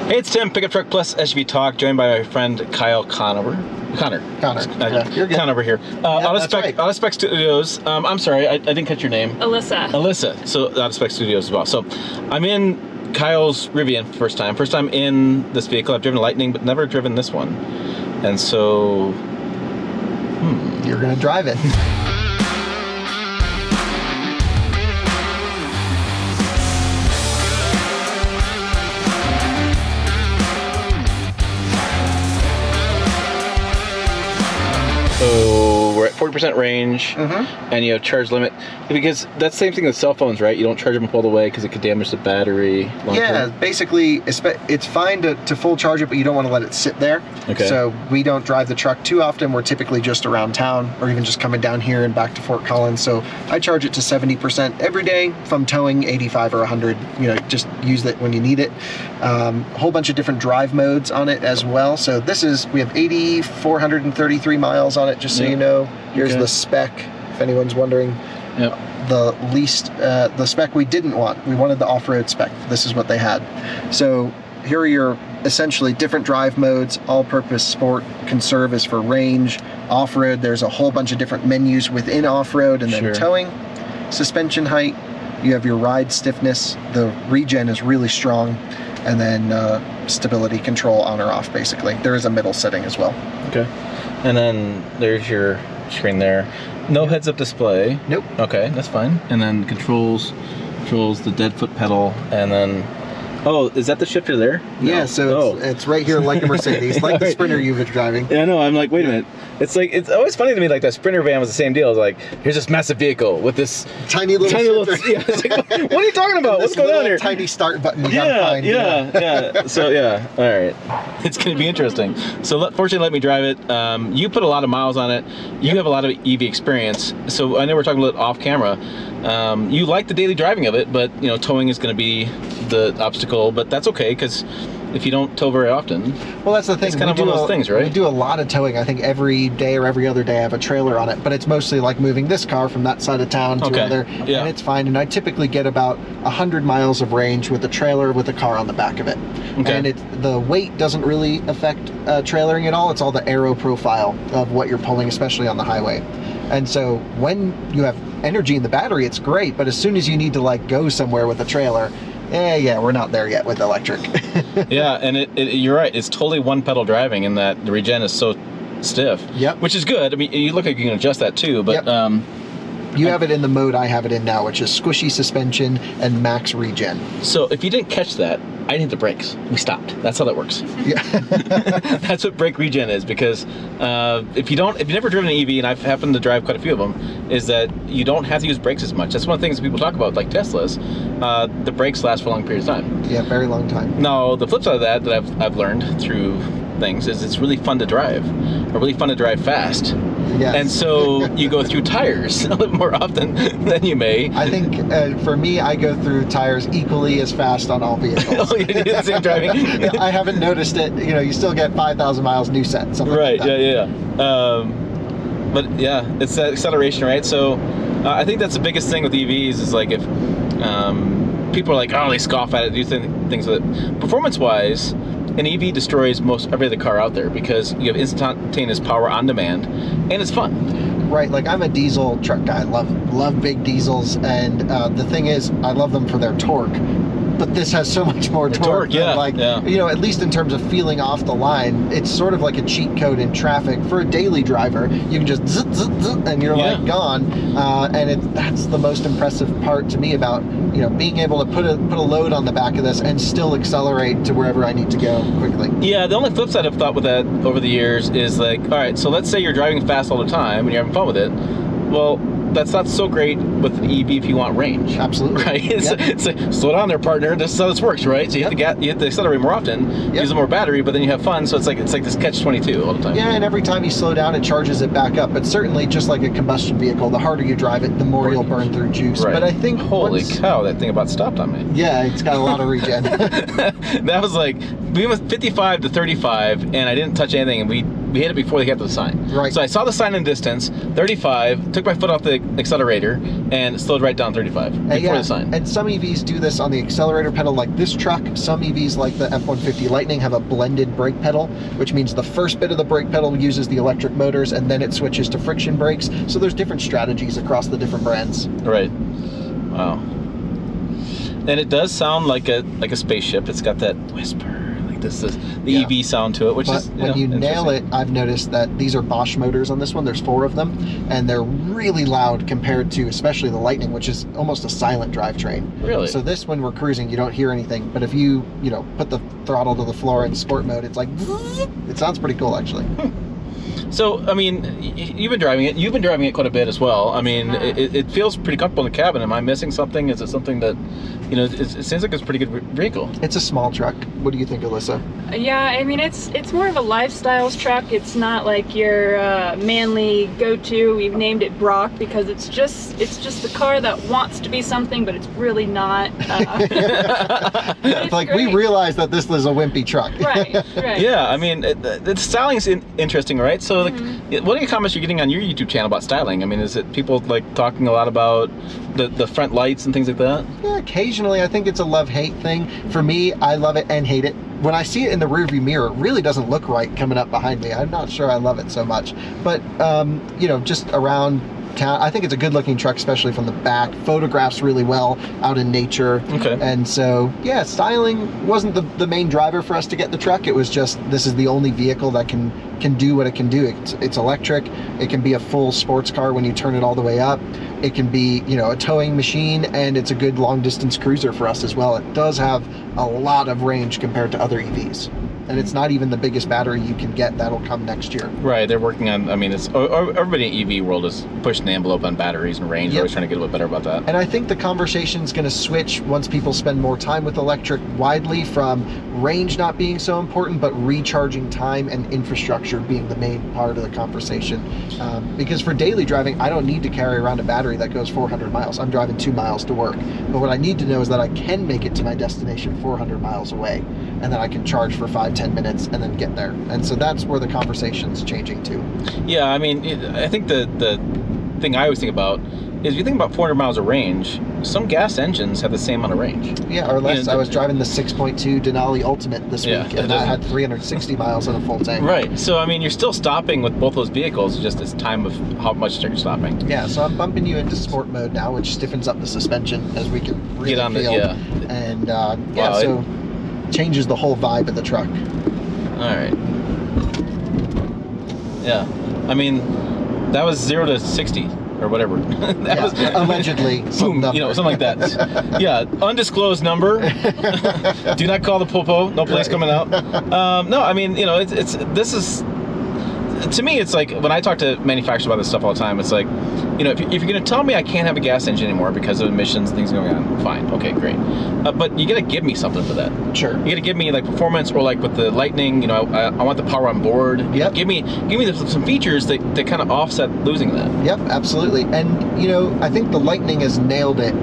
Hey, it's Tim, Pickup Truck Plus SUV Talk, joined by my friend Kyle Connor. Connor. Yeah, you're good. Connor here. Right. Out of Spec Studios. I'm sorry, I didn't catch your name. Alyssa. So out of Spec Studios as well. So I'm in Kyle's Rivian first time in this vehicle. I've driven a Lightning, but never driven this one. And so, You're gonna drive it. So we're at 40% range, and you have charge limit. Because that's the same thing with cell phones, right? You don't charge them up all the way because it could damage the battery long Yeah, term. basically, it's fine to full charge it, but you don't want to let it sit there. Okay. So we don't drive the truck too often. We're typically just around town, or even just coming down here and back to Fort Collins. So I charge it to 70% every day. If I'm towing 85 or 100, just use it when you need it. A whole bunch of different drive modes on it as well. So we have 8,433 miles on it, just so you know. Here's the Spec, if anyone's wondering. Yep. The Spec we didn't want. We wanted the off-road Spec. This is what they had. So here are your essentially different drive modes. All-purpose sport, conserve is for range. Off-road, there's a whole bunch of different menus within off-road, and then towing. Suspension height, you have your ride stiffness. The regen is really strong. And then stability control on or off, basically. There is a middle setting as well. Okay. And then there's your screen there. No heads-up display. Nope. Okay, that's fine. And then controls the dead foot pedal, and then is that the shifter there? Yeah, No. so it's right here like a Mercedes, like the Sprinter you've been driving. Yeah, no, I'm like, wait a minute. It's always funny to me, like that Sprinter van was the same deal. It's like, here's this massive vehicle with this tiny little yeah, it's like, what are you talking about? What's going on here? Tiny start button you gotta find. Yeah. So yeah, all right. It's gonna be interesting. So fortunately, let me drive it. You put a lot of miles on it. You have a lot of EV experience. So I know we're talking a little off camera. You like the daily driving of it, but towing is going to be the obstacle. But that's okay, because if you don't tow very often, well, that's the thing. It's kind of one of those things, right? We do a lot of towing. I think every day or every other day I have a trailer on it, but it's mostly like moving this car from that side of town to other, and it's fine. And I typically get about 100 miles of range with a trailer with a car on the back of it. Okay. And the weight doesn't really affect trailering at all. It's all the aero profile of what you're pulling, especially on the highway. And so when you have energy in the battery, it's great. But as soon as you need to go somewhere with a trailer, we're not there yet with electric. Yeah, and you're right. It's totally one pedal driving in that the regen is so stiff. Yep. Which is good. I mean, you look like you can adjust that too, but you have it in the mode I have it in now, which is squishy suspension and max regen. So if you didn't catch that, I didn't hit the brakes. We stopped. That's how that works. Yeah. That's what brake regen is, because if you've never driven an EV, and I've happened to drive quite a few of them, is that you don't have to use brakes as much. That's one of the things people talk about, like Teslas. The brakes last for a long period of time. Yeah, very long time. Now, the flip side of that I've learned through things is it's really fun to drive, or really fun to drive fast. Yes. And so you go through tires a little more often than you may. I think for me, I go through tires equally as fast on all vehicles. Oh, you do the same driving? I haven't noticed it. You still get 5,000 miles new set, something right, like that. Yeah. But yeah, it's that acceleration, right? So I think that's the biggest thing with EVs is like if people are like, they scoff at it, do things with it. Performance-wise, an EV destroys most every other car out there because you have instantaneous power on demand, and it's fun. Right, like I'm a diesel truck guy. Love big diesels, and the thing is, I love them for their torque. But this has so much more torque. At least in terms of feeling off the line, it's sort of like a cheat code in traffic. For a daily driver, you can just zzz, zzz, zzz, and you're gone. And that's the most impressive part to me about being able to put a load on the back of this and still accelerate to wherever I need to go quickly. Yeah, the only flip side I've thought with that over the years is like, all right, so let's say you're driving fast all the time and you're having fun with it. Well, that's not so great with an EV if you want range. Absolutely. Right? It's like, slow down there, partner. This is how this works, right? So you have to accelerate more often, use more battery, but then you have fun. So it's like this catch-22 all the time. Yeah, and every time you slow down, it charges it back up. But certainly, just like a combustion vehicle, the harder you drive it, the more you'll burn through juice. Right. But I think holy cow, that thing about stopped on me. Yeah, it's got a lot of regen. That was like we went 55 to 35, and I didn't touch anything, and we we hit it before they got to the sign. Right. So I saw the sign in the distance, 35, took my foot off the accelerator, and slowed right down 35 before the sign. And some EVs do this on the accelerator pedal like this truck. Some EVs like the F-150 Lightning have a blended brake pedal, which means the first bit of the brake pedal uses the electric motors and then it switches to friction brakes. So there's different strategies across the different brands. Right. Wow. And it does sound like a spaceship. It's got that whisper. This is the EV sound to it, which is when you nail it, I've noticed that these are Bosch motors on this one. There's 4 of them, and they're really loud compared to especially the Lightning, which is almost a silent drivetrain. Really? So this, when we're cruising, you don't hear anything, but if you put the throttle to the floor in sport mode, it's like it sounds pretty cool actually. So, I mean, you've been driving it. You've been driving it quite a bit as well. I mean, it feels pretty comfortable in the cabin. Am I missing something? Is it something that, it seems like it's a pretty good vehicle. It's a small truck. What do you think, Alyssa? Yeah, I mean, it's more of a lifestyles truck. It's not like your manly go-to. We've named it Brock because it's just the car that wants to be something, but it's really not. It's like great. We realize that this is a wimpy truck. Right. Yeah, I mean, the styling's interesting, right? So, what are your comments you're getting on your YouTube channel about styling? I mean, is it people like talking a lot about the front lights and things like that? Yeah, occasionally. I think it's a love-hate thing. For me, I love it and hate it. When I see it in the rearview mirror, it really doesn't look right coming up behind me. I'm not sure I love it so much. But, just around town, I think it's a good-looking truck, especially from the back. Photographs really well out in nature. Okay. And so, yeah, styling wasn't the main driver for us to get the truck. It was just, this is the only vehicle that can do what it can do. It's electric. It can be a full sports car when you turn it all the way up. It can be, a towing machine, and it's a good long-distance cruiser for us as well. It does have a lot of range compared to other EVs. And it's not even the biggest battery you can get. That'll come next year. Right, they're working on, everybody in EV world is pushing the envelope on batteries and range. They're always trying to get a little better about that. And I think the conversation's going to switch once people spend more time with electric widely from range not being so important, but recharging time and infrastructure being the main part of the conversation. Because for daily driving, I don't need to carry around a battery that goes 400 miles. I'm driving 2 miles to work. But what I need to know is that I can make it to my destination 400 miles away, and then I can charge for 5-10 minutes and then get there. And so that's where the conversation's changing too. Yeah, I mean, I think the thing I always think about is if you think about 400 miles of range, some gas engines have the same amount of range. Yeah, or less. I was driving the 6.2 Denali Ultimate this week, and that had 360 miles on a full tank. Right. So, I mean, you're still stopping with both those vehicles, just it's time of how much you're stopping. Yeah, so I'm bumping you into sport mode now, which stiffens up the suspension as we can really get on feel. And so changes the whole vibe of the truck. All right. Yeah. I mean, that was 0 to 60. Or whatever. That was allegedly boom, something like that. Yeah, undisclosed number. Do not call the popo. No police coming out. No, I mean, this is, to me, it's like when I talk to manufacturers about this stuff all the time, it's like, if you're going to tell me I can't have a gas engine anymore because of emissions and things going on, fine, okay, great. But you got to give me something for that. Sure. You got to give me like performance, or like with the Lightning, I want the power on board. Yep. Give me some features that kind of offset losing that. Yep, absolutely. And I think the Lightning has nailed it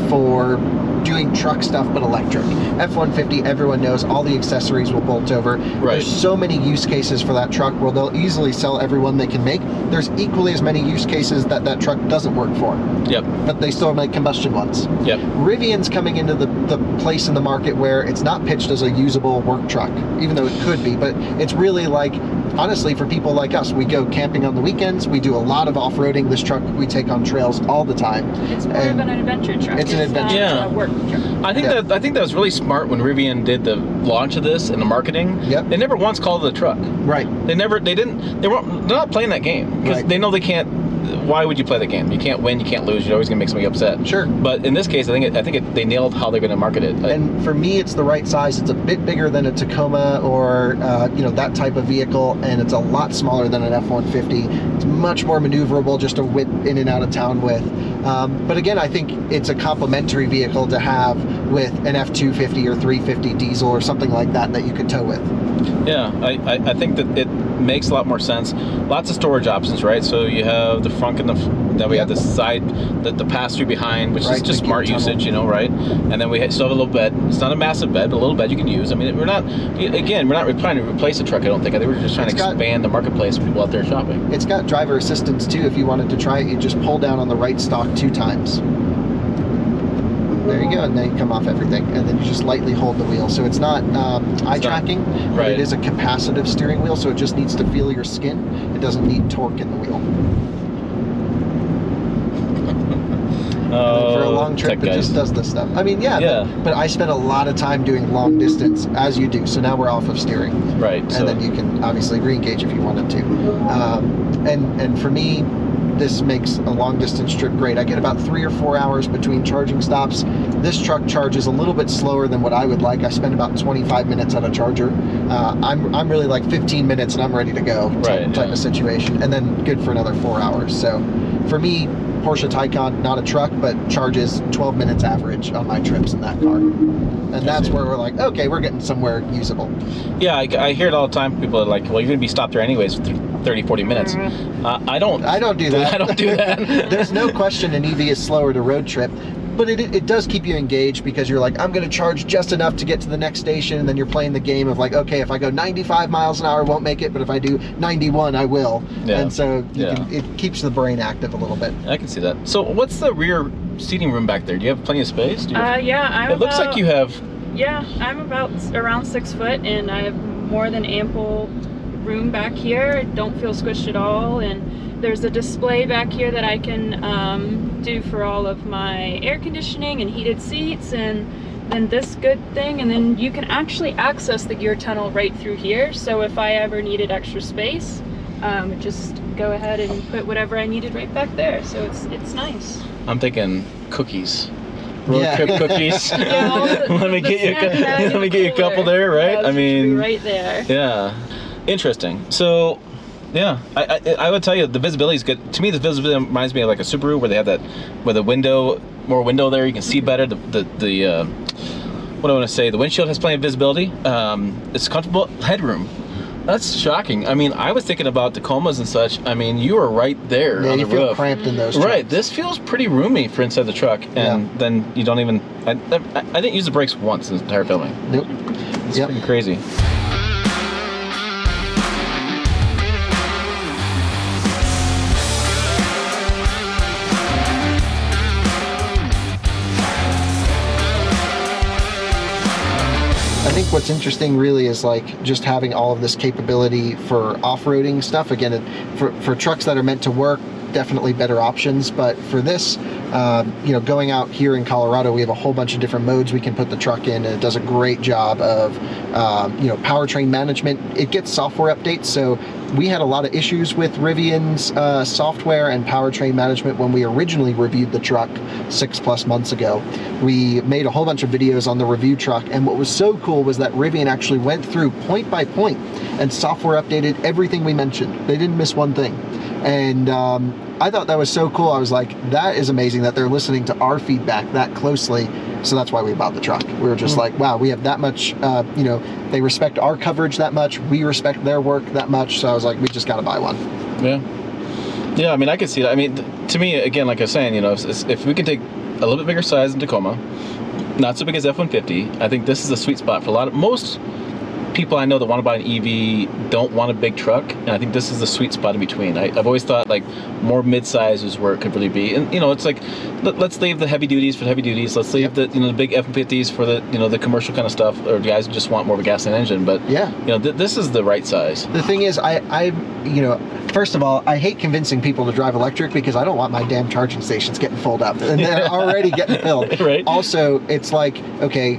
for doing truck stuff but electric. F-150, everyone knows all the accessories will bolt over. Right. There's so many use cases for that truck where they'll easily sell every one they can make. There's equally as many use cases that truck doesn't work for. Yep. But they still make combustion ones. Yep. Rivian's coming into the place in the market where it's not pitched as a usable work truck, even though it could be, but it's really like, honestly, for people like us, we go camping on the weekends, we do a lot of off-roading. This truck we take on trails all the time. It's more of an adventure truck. It's an adventure truck. Work truck. I think that was really smart when Rivian did the launch of this and the marketing. Yep. They never once called it a truck. Right. They're not playing that game because they know they can't. Why would you play the game? You can't win, you can't lose. You're always gonna make somebody upset. Sure. But in this case, I think they nailed how they're gonna market it. And for me, it's the right size. It's a bit bigger than a Tacoma or that type of vehicle, and it's a lot smaller than an F-150. It's much more maneuverable, just to whip in and out of town with. But again, I think it's a complementary vehicle to have with an F-250 or 350 diesel or something like that you could tow with. Yeah, I think that it makes a lot more sense. Lots of storage options, right? So you have the front trunk and then we have the side, the pass-through behind, which is just smart usage, right? And then we still have a little bed. It's not a massive bed, but a little bed you can use. I mean, we're not trying to replace a truck, I don't think. I think we're just trying to expand the marketplace for people out there shopping. It's got driver assistance too. If you wanted to try it, you just pull down on the right stalk 2 times. There you go, and then you come off everything, and then you just lightly hold the wheel. So it's not eye tracking, but it is a capacitive steering wheel, so it just needs to feel your skin. It doesn't need torque in the wheel. For a long trip, it just does this stuff. I mean, but I spent a lot of time doing long distance, as you do. So now we're off of steering, right? And then you can obviously re-engage if you wanted to. And for me, this makes a long distance trip great. I get about 3 or 4 hours between charging stops. This truck charges a little bit slower than what I would like. I spend about 25 minutes at a charger. I'm really like 15 minutes and I'm ready to go type of situation, and then good for another 4 hours. So for me, Porsche Taycan, not a truck, but charges 12 minutes average on my trips in that car. And that's where we're like, okay, we're getting somewhere usable. Yeah, I hear it all the time. People are like, well, you're going to be stopped there anyways for 30, 40 minutes. I don't do that. I don't do that. There's no question an EV is slower to road trip, but it does keep you engaged because you're like, I'm going to charge just enough to get to the next station, and then you're playing the game of like, okay, if I go 95 miles an hour, I won't make it, but if I do 91, I will. Yeah. And so it keeps the brain active a little bit. I can see that. So what's the rear seating room back there? Do you have plenty of space? Yeah, looks like you have... Yeah, I'm about around 6 foot, and I have more than ample room back here. I don't feel squished at all, and there's a display back here that I can do for all of my air conditioning and heated seats, and then this good thing, and then you can actually access the gear tunnel right through here. So if I ever needed extra space, just go ahead and put whatever I needed right back there. So it's nice. I'm thinking cookies. Road trip cookies. Let me get you a couple there, right? I mean, right there. Yeah, interesting. So, yeah, I would tell you the visibility is good. To me, the visibility reminds me of like a Subaru, where they have that, where the more window there, you can see better. What do I want to say? The windshield has plenty of visibility. It's comfortable headroom. That's shocking. I mean, I was thinking about Tacomas and such. I mean, you are right there on the roof. You feel cramped in those trucks. Right. This feels pretty roomy for inside the truck. And then you don't even... I didn't use the brakes once in the entire filming. Nope. It's pretty crazy. I think what's interesting really is like just having all of this capability for off-roading stuff. Again, for trucks that are meant to work, definitely better options. But for this, going out here in Colorado, we have a whole bunch of different modes we can put the truck in, and it does a great job of, powertrain management. It gets software updates, so we had a lot of issues with Rivian's software and powertrain management when we originally reviewed the truck 6+ months ago. We made a whole bunch of videos on the review truck, and what was so cool was that Rivian actually went through point by point and software updated everything we mentioned. They didn't miss one thing. And I thought that was so cool. I was like, that is amazing that they're listening to our feedback that closely. So that's why we bought the truck. We were just like, wow, we have that much, they respect our coverage that much. We respect their work that much. So I was like, we just got to buy one. Yeah, I mean, I can see that. I mean, to me, again, like I was saying, if we can take a little bit bigger size than Tacoma, not so big as F-150, I think this is a sweet spot for most people I know that want to buy an EV don't want a big truck, and I think this is the sweet spot in between. I've always thought like more mid-size is where it could really be, and it's like let's leave the heavy duties for the heavy duties. Let's leave the the big F-150s for the the commercial kind of stuff, or guys who just want more of a gasoline engine. But this is the right size. The thing is, I first of all, I hate convincing people to drive electric because I don't want my damn charging stations getting filled up, and they're already getting filled. Right. Also, it's like, okay,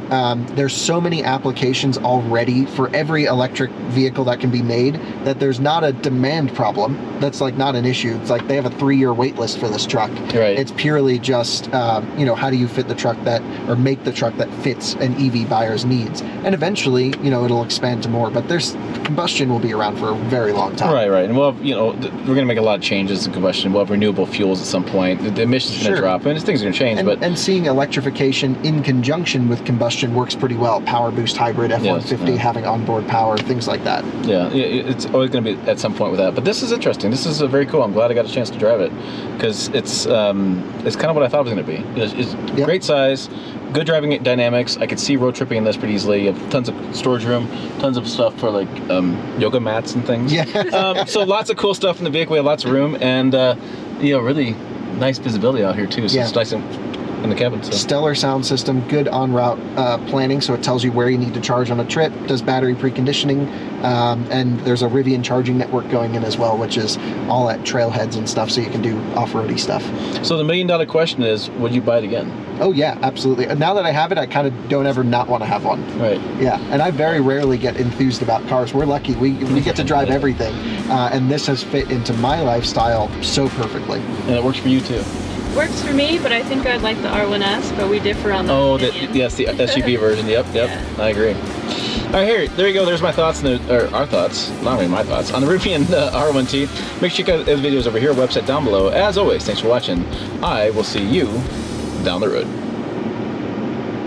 there's so many applications already for every electric vehicle that can be made that there's not a demand problem. That's like not an issue. It's like they have a 3-year wait list for this truck. Right. It's purely just, how do you fit the truck or make the truck that fits an EV buyer's needs? And eventually, it'll expand to more, but combustion will be around for a very long time. Right. And we'll have, we're going to make a lot of changes in combustion. We'll have renewable fuels at some point. The emissions are going to drop, and things are going to change. And seeing electrification in conjunction with combustion works pretty well. Power boost hybrid, F-150, having onboard power, things like that. Yeah, it's always going to be at some point with that. But this is interesting. This is very cool. I'm glad I got a chance to drive it because it's kind of what I thought it was going to be. It's great size, good driving dynamics. I could see road tripping in this pretty easily. You have tons of storage room, tons of stuff for like yoga mats and things. Yeah. So lots of cool stuff in the vehicle. We have lots of room and really nice visibility out here too. So it's nice in the cabin. So. Stellar sound system, good en route planning, so it tells you where you need to charge on a trip, does battery preconditioning, and there's a Rivian charging network going in as well, which is all at trailheads and stuff, so you can do off-roady stuff. So the $1 million question is, would you buy it again? Oh yeah, absolutely. Now that I have it, I kind of don't ever not want to have one. Right. Yeah, and I very rarely get enthused about cars. We're lucky. We get to drive everything, and this has fit into my lifestyle so perfectly. And it works for you too. Works for me, but I think I'd like the R1S, but we differ on the yes, the SUV version. Yep, Yeah. I agree. All right, there you go. There's my thoughts, or our thoughts, not really my thoughts, on the Rivian R1T. Make sure you check out the videos over here, website down below. As always, thanks for watching. I will see you down the road.